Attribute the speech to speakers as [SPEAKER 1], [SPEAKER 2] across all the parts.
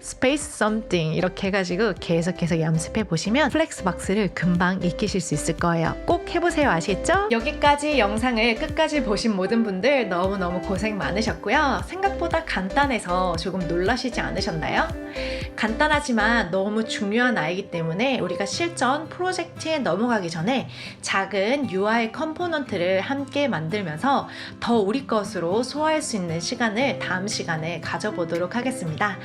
[SPEAKER 1] space something 이렇게 해가지고 계속 연습해 보시면 플렉스박스를 금방 익히실 수 있을 거예요. 꼭 해보세요. 아시겠죠? 여기까지 영상을 끝까지 보신 모든 분들 너무너무 고생 많으셨고요. 생각보다 간단해서 조금 놀라시지 않으셨나요? 간단하지만 너무 중요한 아이기 때문에 우리가 실전 프로젝트에 넘어가기 전에 작은 UI 컴포넌트를 함께 만들면서 더 우리 것으로 소화할 수 있는 시간을 다음 시간에 가져보도록 하겠습니다.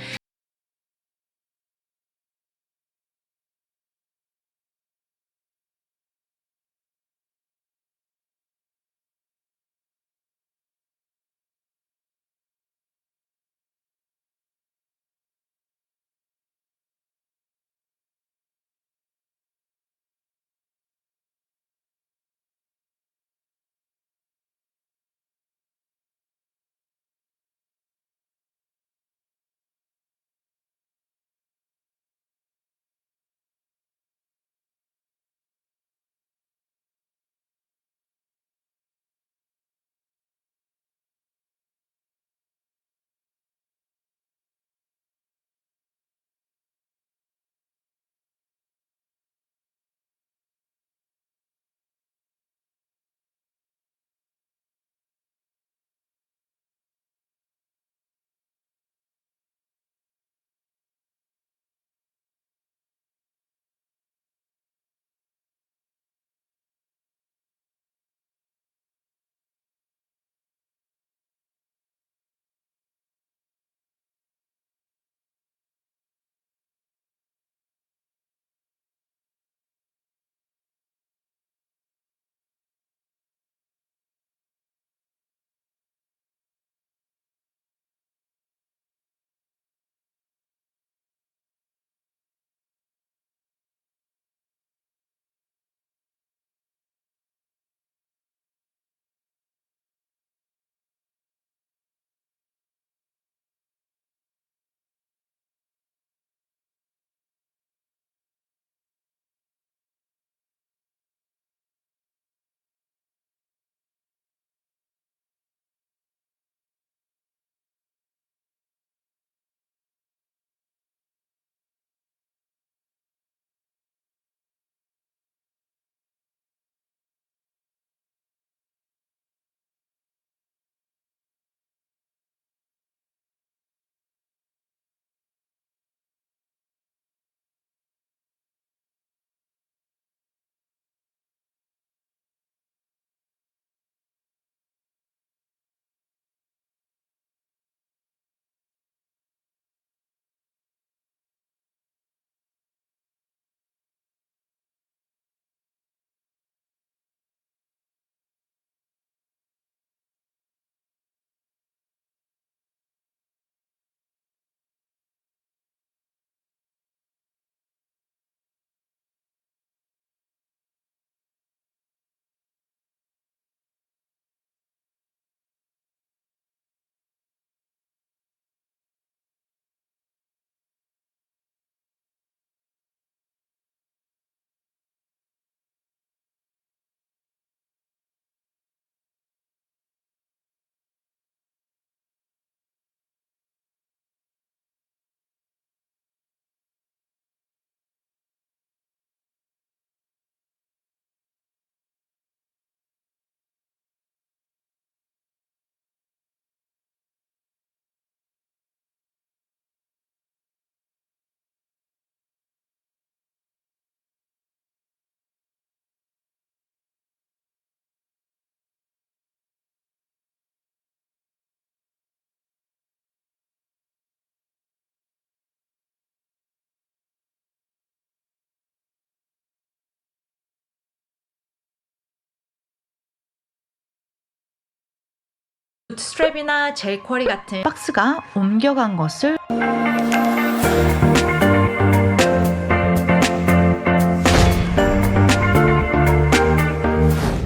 [SPEAKER 1] 스트랩이나 젤 쿼리 같은 박스가 옮겨간 것을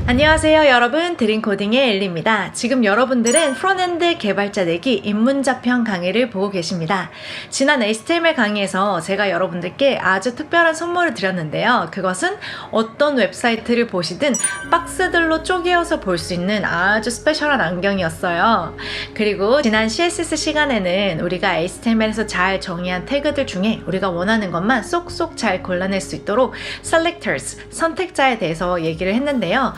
[SPEAKER 1] 안녕하세요. 안녕하세요 여러분, 드림코딩의 엘리입니다. 지금 여러분들은 프론트엔드 개발자 되기 입문자편 강의를 보고 계십니다. 지난 HTML 강의에서 제가 여러분들께 아주 특별한 선물을 드렸는데요. 그것은 어떤 웹사이트를 보시든 박스들로 쪼개어서 볼 수 있는 아주 스페셜한 안경이었어요. 그리고 지난 CSS 시간에는 우리가 HTML에서 잘 정의한 태그들 중에 우리가 원하는 것만 쏙쏙 잘 골라낼 수 있도록 selectors, 선택자에 대해서 얘기를 했는데요.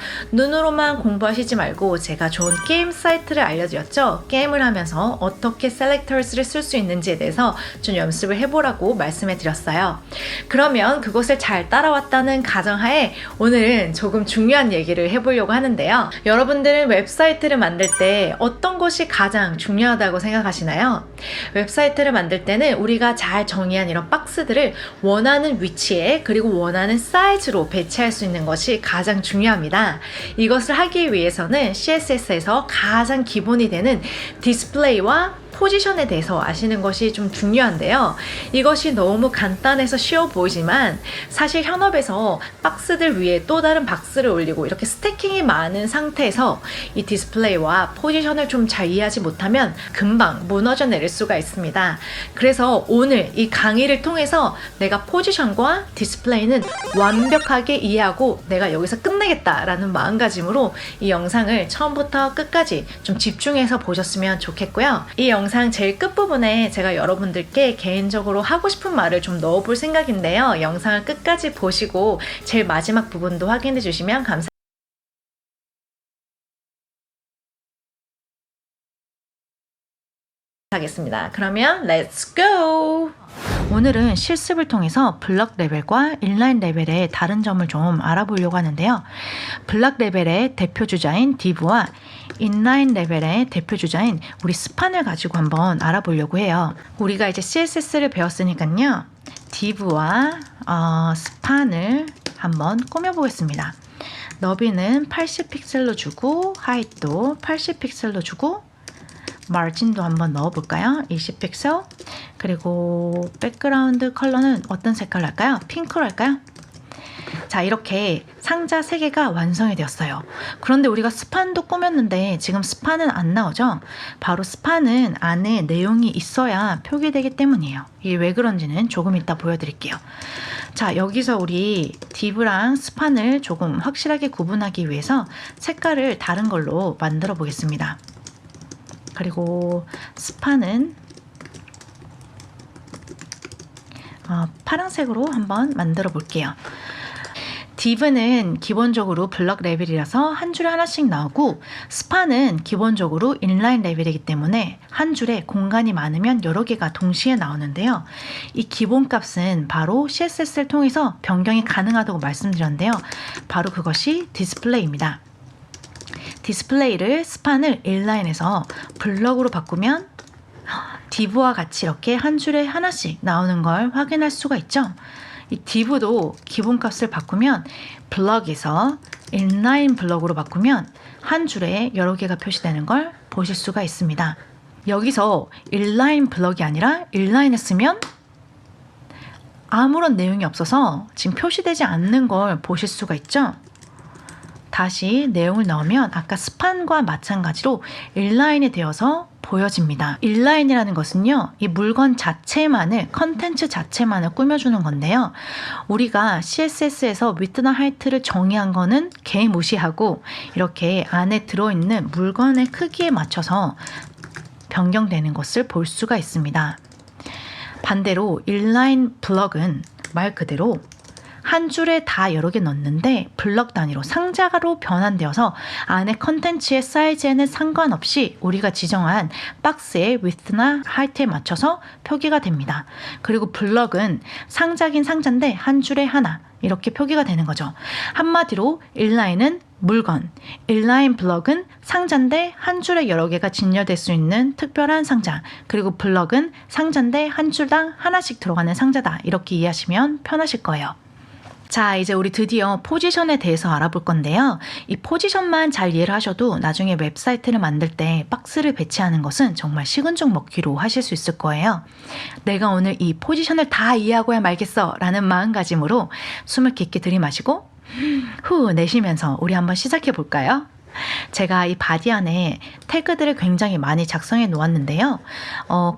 [SPEAKER 1] 눈으로만 공부하시지 말고 제가 좋은 게임 사이트를 알려드렸죠. 게임을 하면서 어떻게 selectors를 쓸 수 있는지에 대해서 좀 연습을 해보라고 말씀해 드렸어요. 그러면 그것을 잘 따라왔다는 가정하에 오늘은 조금 중요한 얘기를 해보려고 하는데요. 여러분들은 웹사이트를 만들 때 어떤 것이 가장 중요하다고 생각하시나요? 웹사이트를 만들 때는 우리가 잘 정의한 이런 박스들을 원하는 위치에 그리고 원하는 사이즈로 배치할 수 있는 것이 가장 중요합니다. 이것을 하기 위해서는 CSS에서 가장 기본이 되는 디스플레이와 포지션에 대해서 아시는 것이 좀 중요한데요. 이것이 너무 간단해서 쉬워 보이지만 사실 현업에서 박스들 위에 또 다른 박스를 올리고 이렇게 스태킹이 많은 상태에서 이 디스플레이와 포지션을 좀 잘 이해하지 못하면 금방 무너져 내릴 수가 있습니다. 그래서 오늘 이 강의를 통해서 내가 포지션과 디스플레이는 완벽하게 이해하고 내가 여기서 끝내겠다라는 마음가짐으로 이 영상을 처음부터 끝까지 좀 집중해서 보셨으면 좋겠고요. 이 영상 제일 끝부분에 제가 여러분들께 개인적으로 하고 싶은 말을 좀 넣어볼 생각인데요. 영상을 끝까지 보시고 제일 마지막 부분도 확인해 주시면 감사하겠습니다. 그러면 Let's go! 오늘은 실습을 통해서 블럭 레벨과 인라인 레벨의 다른 점을 좀 알아보려고 하는데요. 블럭 레벨의 대표 주자인 div와 인라인 레벨의 대표 주자인 우리 스판을 가지고 한번 알아보려고 해요. 우리가 이제 CSS를 배웠으니까요. div와 스판을 한번 꾸며보겠습니다. 너비는 80픽셀로 주고 하이트도 80픽셀로 주고 마진도 한번 넣어볼까요? 20픽셀. 그리고 백그라운드 컬러는 어떤 색깔로 할까요? 핑크로 할까요? 자, 이렇게 상자 3개가 완성이 되었어요. 그런데 우리가 스판도 꾸몄는데 지금 스판은 안 나오죠? 바로 스판은 안에 내용이 있어야 표기되기 때문이에요. 이게 왜 그런지는 조금 이따 보여드릴게요. 자, 여기서 우리 div랑 스판을 조금 확실하게 구분하기 위해서 색깔을 다른 걸로 만들어 보겠습니다. 그리고 스판은 파란색으로 한번 만들어 볼게요. div는 기본적으로 블럭 레벨이라서 한 줄에 하나씩 나오고 스판은 기본적으로 인라인 레벨이기 때문에 한 줄에 공간이 많으면 여러 개가 동시에 나오는데요. 이 기본값은 바로 CSS를 통해서 변경이 가능하다고 말씀드렸는데요. 바로 그것이 디스플레이입니다. 디스플레이를 스판을 인라인에서 블럭으로 바꾸면 div와 같이 이렇게 한 줄에 하나씩 나오는 걸 확인할 수가 있죠. 이 div도 기본값을 바꾸면 블럭에서 인라인 블럭으로 바꾸면 한 줄에 여러 개가 표시되는 걸 보실 수가 있습니다. 여기서 인라인 블럭이 아니라 인라인을 쓰면 아무런 내용이 없어서 지금 표시되지 않는 걸 보실 수가 있죠. 다시 내용을 넣으면 아까 스판과 마찬가지로 인라인이 되어서 보여집니다. 인라인이라는 것은요, 이 물건 자체만을, 컨텐츠 자체만을 꾸며주는 건데요. 우리가 CSS에서 위드나 하이트를 정의한 거는 개무시하고 이렇게 안에 들어있는 물건의 크기에 맞춰서 변경되는 것을 볼 수가 있습니다. 반대로 인라인 블럭은 말 그대로 한 줄에 다 여러 개 넣는데 블럭 단위로 상자로 변환되어서 안에 컨텐츠의 사이즈에는 상관없이 우리가 지정한 박스의 width나 height에 맞춰서 표기가 됩니다. 그리고 블럭은 상자긴 상자인데 한 줄에 하나 이렇게 표기가 되는 거죠. 한마디로 인라인은 물건, 인라인 블럭은 상자인데 한 줄에 여러 개가 진열될 수 있는 특별한 상자, 그리고 블럭은 상자인데 한 줄당 하나씩 들어가는 상자다. 이렇게 이해하시면 편하실 거예요. 자, 이제 우리 드디어 포지션에 대해서 알아볼 건데요. 이 포지션만 잘 이해를 하셔도 나중에 웹사이트를 만들 때 박스를 배치하는 것은 정말 식은죽 먹기로 하실 수 있을 거예요. 내가 오늘 이 포지션을 다 이해하고야 말겠어 라는 마음가짐으로 숨을 깊게 들이마시고 후 내쉬면서 우리 한번 시작해 볼까요? 제가 이 바디 안에 태그들을 굉장히 많이 작성해 놓았는데요.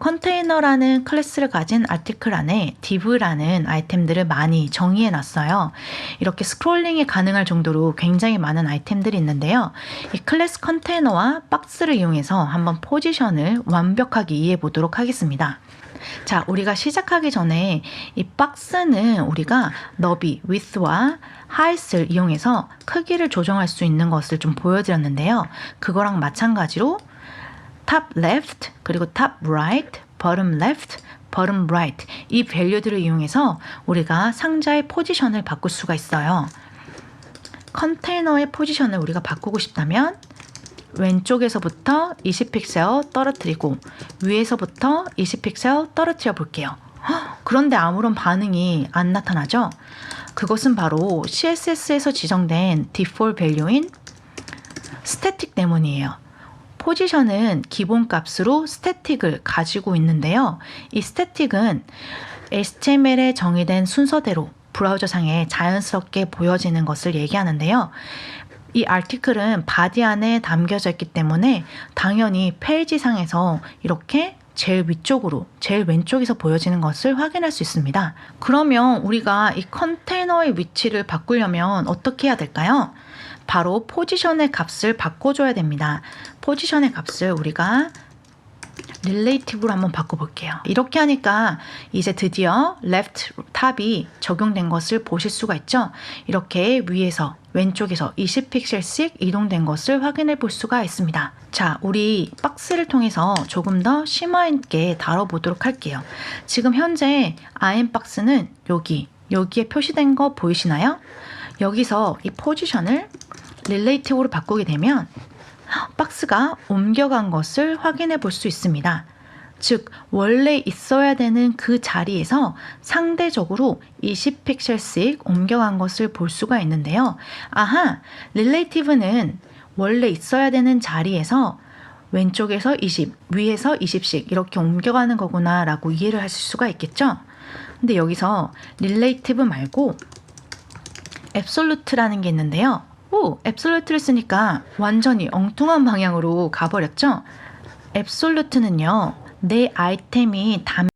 [SPEAKER 1] 컨테이너라는 클래스를 가진 아티클 안에 div라는 아이템들을 많이 정의해 놨어요. 이렇게 스크롤링이 가능할 정도로 굉장히 많은 아이템들이 있는데요. 이 클래스 컨테이너와 박스를 이용해서 한번 포지션을 완벽하게 이해해 보도록 하겠습니다. 자, 우리가 시작하기 전에 이 박스는 우리가 너비, width와 height을 이용해서 크기를 조정할 수 있는 것을 좀 보여드렸는데요. 그거랑 마찬가지로 top left, 그리고 top right, bottom left, bottom right 이 밸류들을 이용해서 우리가 상자의 포지션을 바꿀 수가 있어요. 컨테이너의 포지션을 우리가 바꾸고 싶다면 왼쪽에서부터 20픽셀 떨어뜨리고 위에서부터 20픽셀 떨어뜨려 볼게요. 그런데 아무런 반응이 안 나타나죠? 그것은 바로 CSS에서 지정된 디폴트 밸류인 스태틱 때문이에요. 포지션은 기본 값으로 스태틱을 가지고 있는데요. 이 스태틱은 HTML에 정의된 순서대로 브라우저상에 자연스럽게 보여지는 것을 얘기하는데요. 이 아티클은 바디 안에 담겨져 있기 때문에 당연히 페이지상에서 이렇게 제일 위쪽으로, 제일 왼쪽에서 보여지는 것을 확인할 수 있습니다. 그러면 우리가 이 컨테이너의 위치를 바꾸려면 어떻게 해야 될까요? 바로 포지션의 값을 바꿔줘야 됩니다. 포지션의 값을 우리가 릴레이티브로 한번 바꿔볼게요. 이렇게 하니까 이제 드디어 left 탑이 적용된 것을 보실 수가 있죠. 이렇게 위에서 왼쪽에서 20픽셀씩 이동된 것을 확인해 볼 수가 있습니다. 자, 우리 박스를 통해서 조금 더 심화 있게 다뤄보도록 할게요. 지금 현재 IM박스는 여기에 표시된 거 보이시나요? 여기서 이 포지션을 릴레이티브로 바꾸게 되면 박스가 옮겨간 것을 확인해 볼 수 있습니다. 즉 원래 있어야 되는 그 자리에서 상대적으로 20픽셀씩 옮겨간 것을 볼 수가 있는데요. 아하, 릴레이티브는 원래 있어야 되는 자리에서 왼쪽에서 20, 위에서 20씩 이렇게 옮겨가는 거구나 라고 이해를 하실 수가 있겠죠. 근데 여기서 릴레이티브 말고 앱솔루트라는 게 있는데요. 앱솔루트를 쓰니까 완전히 엉뚱한 방향으로 가버렸죠. 앱솔루트는요, 내 아이템이 담길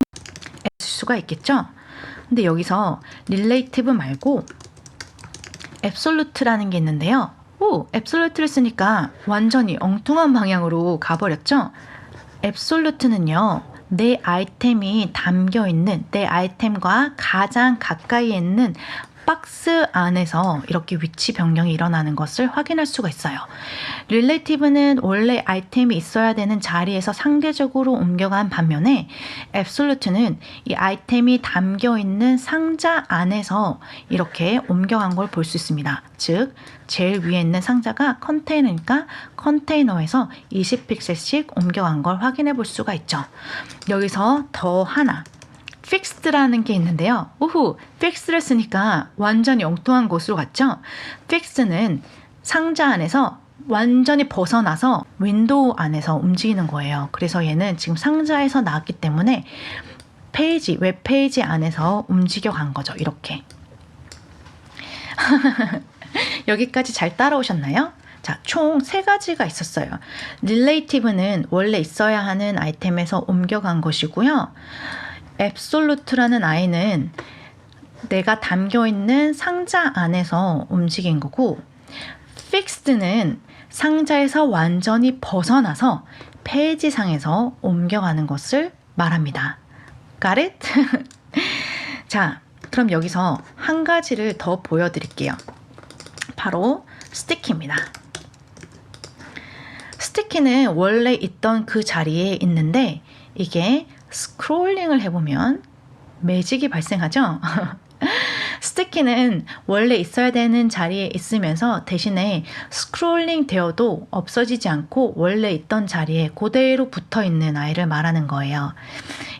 [SPEAKER 1] 수가 있겠죠. 근데 여기서 릴레이티브 말고 앱솔루트라는 게 있는데요. 앱솔루트를 쓰니까 완전히 엉뚱한 방향으로 가버렸죠. 앱솔루트는요, 내 아이템이 담겨 있는, 내 아이템과 가장 가까이에 있는 박스 안에서 이렇게 위치 변경이 일어나는 것을 확인할 수가 있어요. 릴레이티브는 원래 아이템이 있어야 되는 자리에서 상대적으로 옮겨간 반면에 앱솔루트는 이 아이템이 담겨 있는 상자 안에서 이렇게 옮겨간 걸 볼 수 있습니다. 즉 제일 위에 있는 상자가 컨테이너니까 컨테이너에서 20픽셀씩 옮겨간 걸 확인해 볼 수가 있죠. 여기서 더 하나 fixed라는 게 있는데요. fixed를 쓰니까 완전히 엉뚱한 곳으로 갔죠. fixed는 상자 안에서 완전히 벗어나서 윈도우 안에서 움직이는 거예요. 그래서 얘는 지금 상자에서 나왔기 때문에 웹페이지 안에서 움직여 간 거죠. 이렇게. 여기까지 잘 따라오셨나요? 자, 총 3가지가 있었어요. 릴레이티브는 원래 있어야 하는 아이템에서 옮겨간 것이고요. 앱솔루트라는 아이는 내가 담겨있는 상자 안에서 움직인 거고, 픽스드는 상자에서 완전히 벗어나서 페이지상에서 옮겨가는 것을 말합니다. Got it? 자, 그럼 여기서 한 가지를 더 보여드릴게요. 바로 스티키입니다. 스티키는 원래 있던 그 자리에 있는데 이게 스크롤링을 해보면 매직이 발생하죠. 스티키는 원래 있어야 되는 자리에 있으면서 대신에 스크롤링 되어도 없어지지 않고 원래 있던 자리에 그대로 붙어 있는 아이를 말하는 거예요.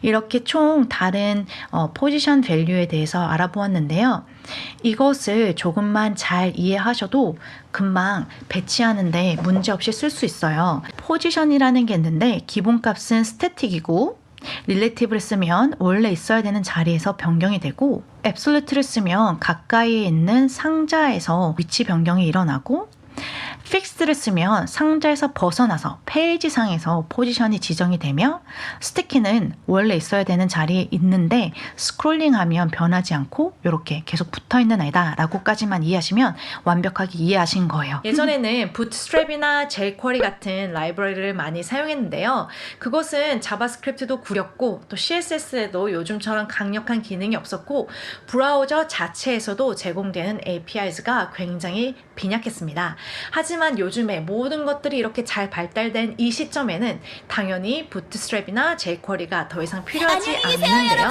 [SPEAKER 1] 이렇게 총 다른 포지션 밸류에 대해서 알아보았는데요. 이것을 조금만 잘 이해하셔도 금방 배치하는데 문제없이 쓸 수 있어요. 포지션이라는 게 있는데 기본값은 스태틱이고 relative를 쓰면 원래 있어야 되는 자리에서 변경이 되고 absolute를 쓰면 가까이에 있는 상자에서 위치 변경이 일어나고 fixed를 쓰면 상자에서 벗어나서 페이지상에서 포지션이 지정이 되며 스티키는 원래 있어야 되는 자리에 있는데 스크롤링하면 변하지 않고 이렇게 계속 붙어있는 애다 라고까지만 이해하시면 완벽하게 이해하신 거예요. 예전에는 부트스트랩이나 jQuery 같은 라이브러리를 많이 사용했는데요. 그것은 자바스크립트도 구렸고 또 CSS에도 요즘처럼 강력한 기능이 없었고 브라우저 자체에서도 제공되는 APIs가 굉장히 빈약했습니다. 하지만 요즘에 모든 것들이 이렇게 잘 발달된 이 시점에는 당연히 부트스트랩이나 jQuery가 더 이상 필요하지 않는데요.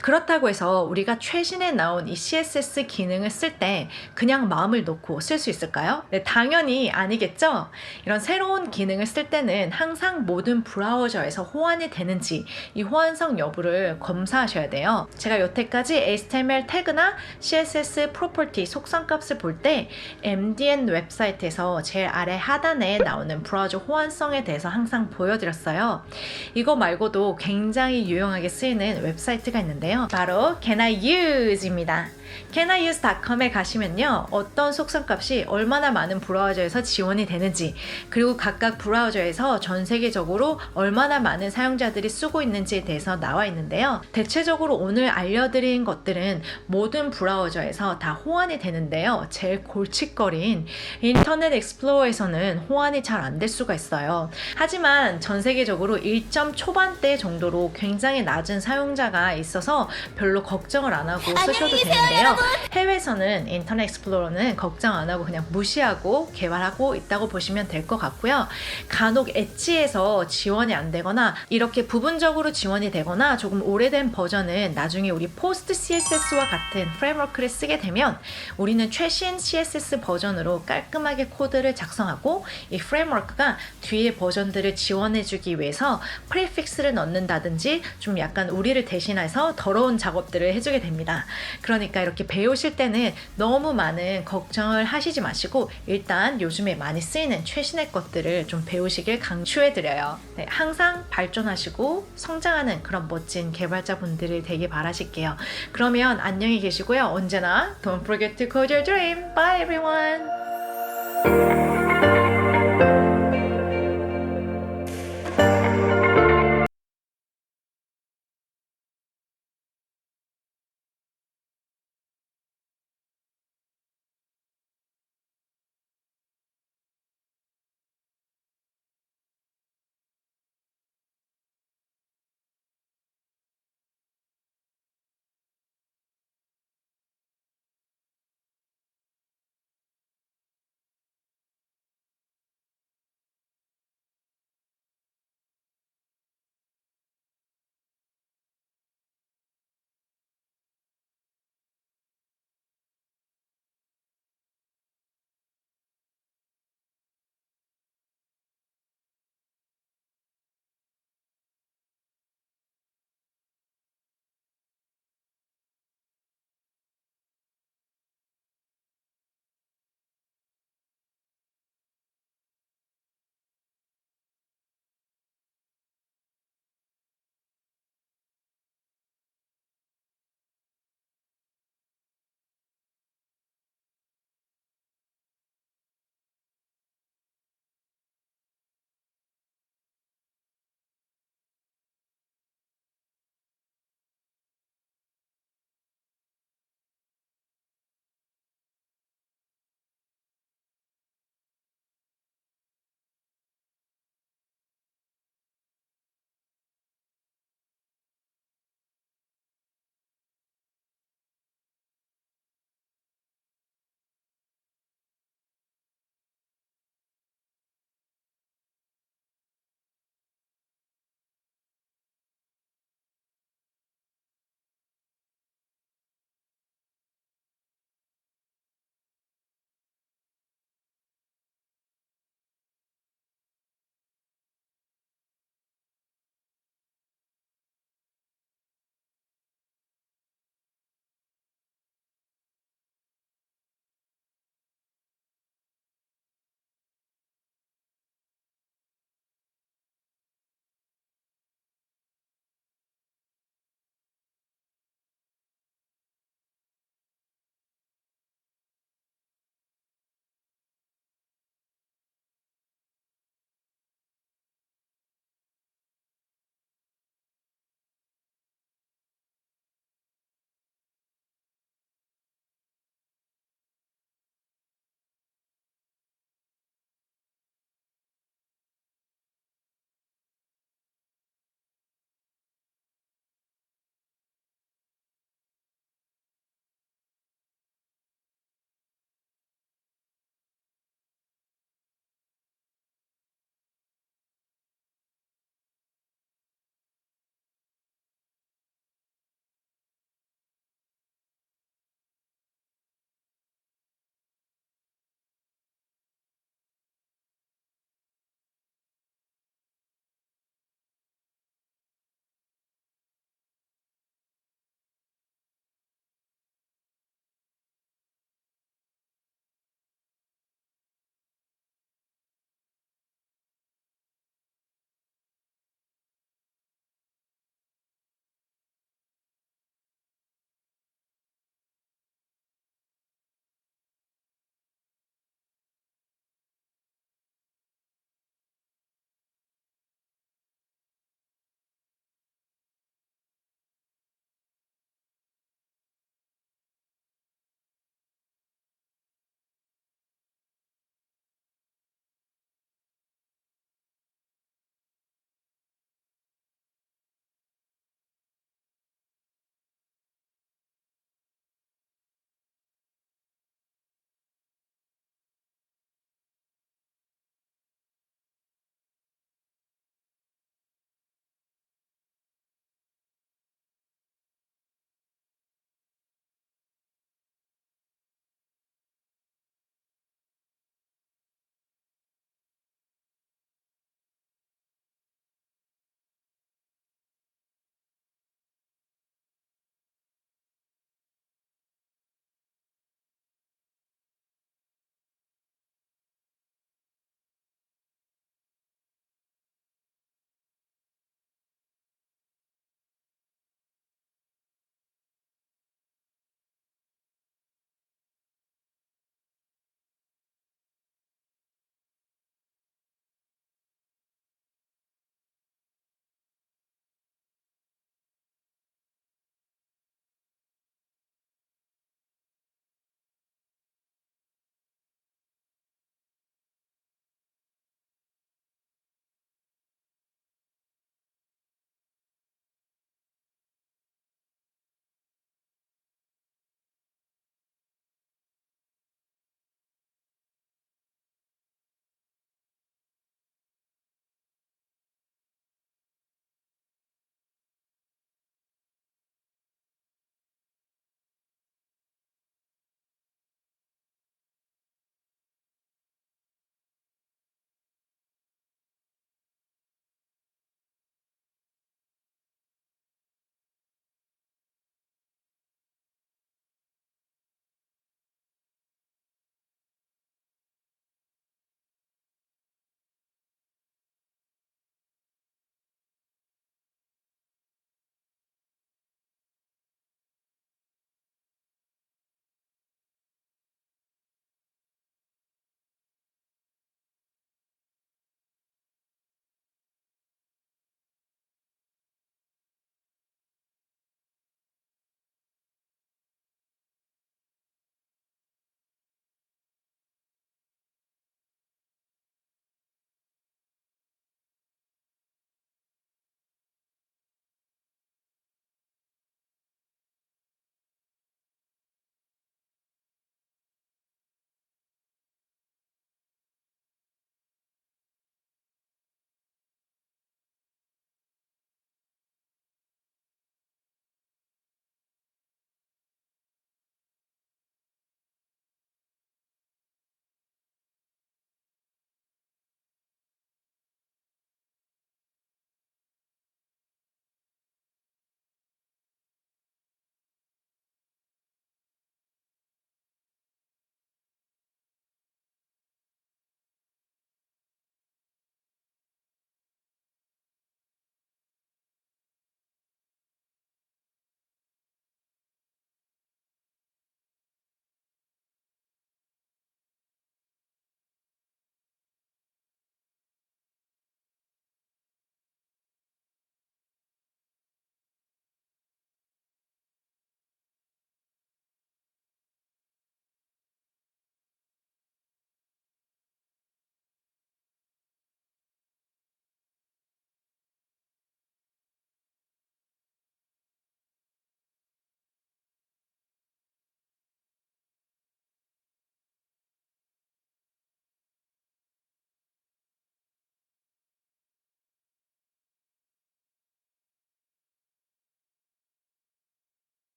[SPEAKER 1] 그렇다고 해서 우리가 최신에 나온 이 CSS 기능을 쓸 때 그냥 마음을 놓고 쓸 수 있을까요? 네, 당연히 아니겠죠? 이런 새로운 기능을 쓸 때는 항상 모든 브라우저에서 호환이 되는지 이 호환성 여부를 검사하셔야 돼요. 제가 여태까지 HTML 태그나 CSS 프로퍼티 속성값을 볼 때 MDN 웹사이트에서 제일 아래 하단에 나오는 브라우저 호환성에 대해서 항상 보여드렸어요. 이거 말고도 굉장히 유용하게 쓰이는 웹사이트가 있는데요. 바로 canIuse입니다. canIuse.com에 가시면요. 어떤 속성값이 얼마나 많은 브라우저에서 지원이 되는지 그리고 각각 브라우저에서 전 세계적으로 얼마나 많은 사용자들이 쓰고 있는지에 대해서 나와 있는데요. 대체적으로 오늘 알려드린 것들은 모든 브라우저에서 다 호환이 되는데요. 제일 골칫거리인 인터넷 익스플로러에서는 호환이 잘 안 될 수가 있어요. 하지만 전 세계적으로 1점 초반대 정도로 굉장히 낮은 사용자가 있어서 별로 걱정을 안 하고 쓰셔도 되는데요. 해외에서는 인터넷 익스플로러는 걱정 안 하고 그냥 무시하고 개발하고 있다고 보시면 될 것 같고요. 간혹 엣지에서 지원이 안 되거나 이렇게 부분적으로 지원이 되거나 조금 오래된 버전은 나중에 우리 포스트 CSS와 같은 프레임워크를 쓰게 되면 우리는 최신 CSS 버전으로 깔끔하게 코드를 작성하고 이 프레임워크가 뒤에 버전들을 지원해주기 위해서 프리픽스를 넣는다든지 좀 약간 우리를 대신해서 더러운 작업들을 해주게 됩니다. 그러니까 이렇게 배우실 때는 너무 많은 걱정을 하시지 마시고 일단 요즘에 많이 쓰이는 최신의 것들을 좀 배우시길 강추해드려요. 네, 항상 발전하시고 성장하는 그런 멋진 개발자분들이 되길 바라실게요. 그러면 안녕히 계시고요. 언제나 Don't forget to code your dream. Bye everyone!